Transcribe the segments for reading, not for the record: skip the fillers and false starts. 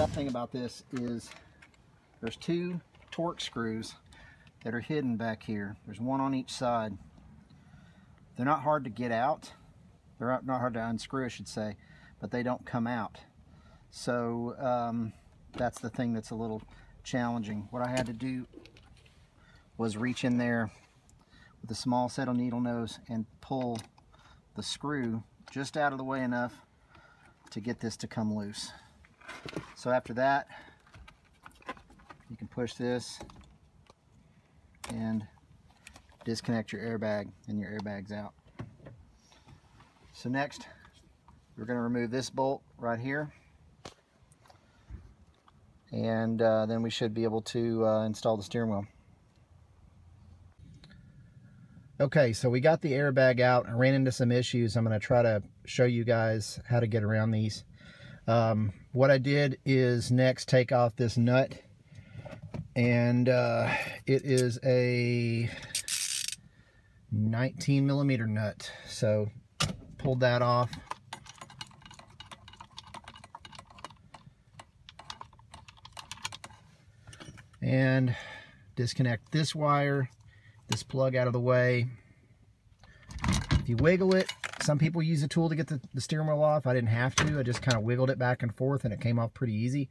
tough thing about this is there's two torque screws that are hidden back here. There's one on each side. They're not hard to get out. They're not hard to unscrew, I should say, but they don't come out. So that's the thing that's a little challenging. What I had to do was reach in there with a small set of needle nose and pull the screw just out of the way enough to get this to come loose. So after that, you can push this and disconnect your airbag, and your airbag's out. So next, we're going to remove this bolt right here, and then we should be able to install the steering wheel. Okay, so we got the airbag out. I ran into some issues. I'm going to try to show you guys how to get around these. What I did is next take off this nut, and it is a 19mm nut. So pulled that off. And disconnect this wire, this plug out of the way. If you wiggle it, some people use a tool to get the steering wheel off. I didn't have to. I just kind of wiggled it back and forth and it came off pretty easy.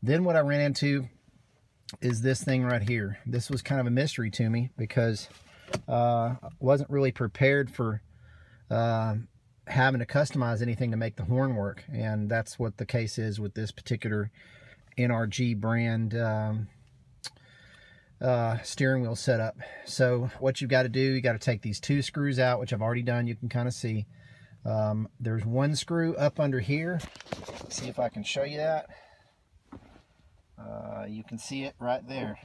Then what I ran into is this thing right here. This was kind of a mystery to me because I wasn't really prepared for having to customize anything to make the horn work. And that's what the case is with this particular NRG brand steering wheel setup. So what you've got to do, you got to take these two screws out, which I've already done. You can kind of see there's one screw up under here. Let's see if I can show you that. You can see it right there.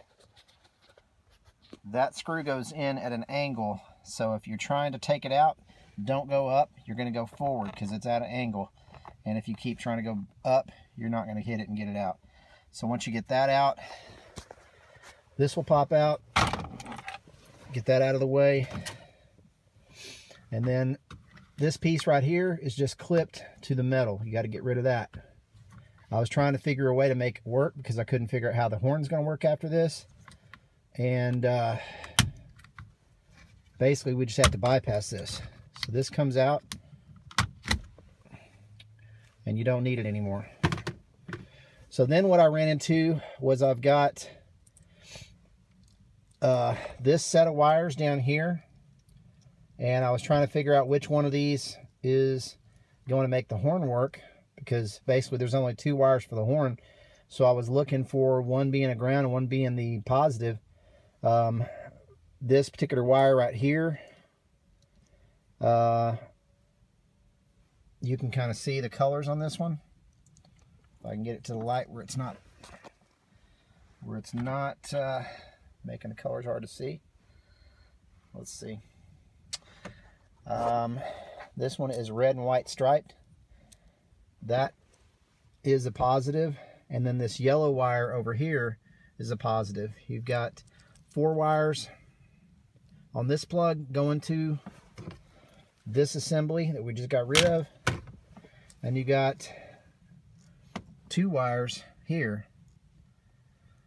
That screw goes in at an angle, so if you're trying to take it out, don't go up, you're going to go forward because it's at an angle. And if you keep trying to go up, you're not going to hit it and get it out. So once you get that out, this will pop out. Get that out of the way. And then this piece right here is just clipped to the metal. You got to get rid of that. I was trying to figure a way to make it work because I couldn't figure out how the horn's going to work after this. And basically we just have to bypass this. So this comes out and you don't need it anymore. So then what I ran into was I've got this set of wires down here, and I was trying to figure out which one of these is going to make the horn work, because basically there's only two wires for the horn. So I was looking for one being a ground and one being the positive. This particular wire right here, you can kind of see the colors on this one. If I can get it to the light where it's not making the colors hard to see. Let's see. This one is red and white striped. That is a positive, and then this yellow wire over here is a positive. You've got 4 wires on this plug going to this assembly that we just got rid of, and you got 2 wires here.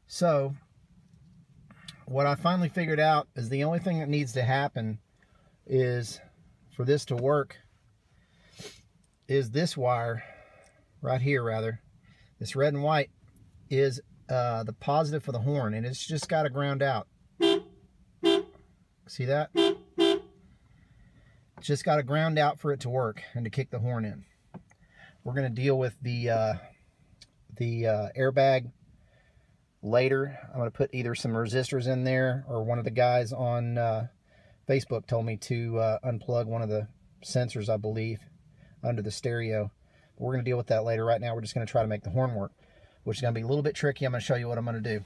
So what I finally figured out is the only thing that needs to happen is for this to work is this wire right here, rather. This red and white is the positive for the horn, and it's just got to ground out. See that? It's just got to ground out for it to work and to kick the horn in. We're going to deal with the airbag later. I'm going to put either some resistors in there, or one of the guys on Facebook told me to unplug one of the sensors, I believe, under the stereo. But we're going to deal with that later. Right now we're just going to try to make the horn work, which is going to be a little bit tricky. I'm going to show you what I'm going to do.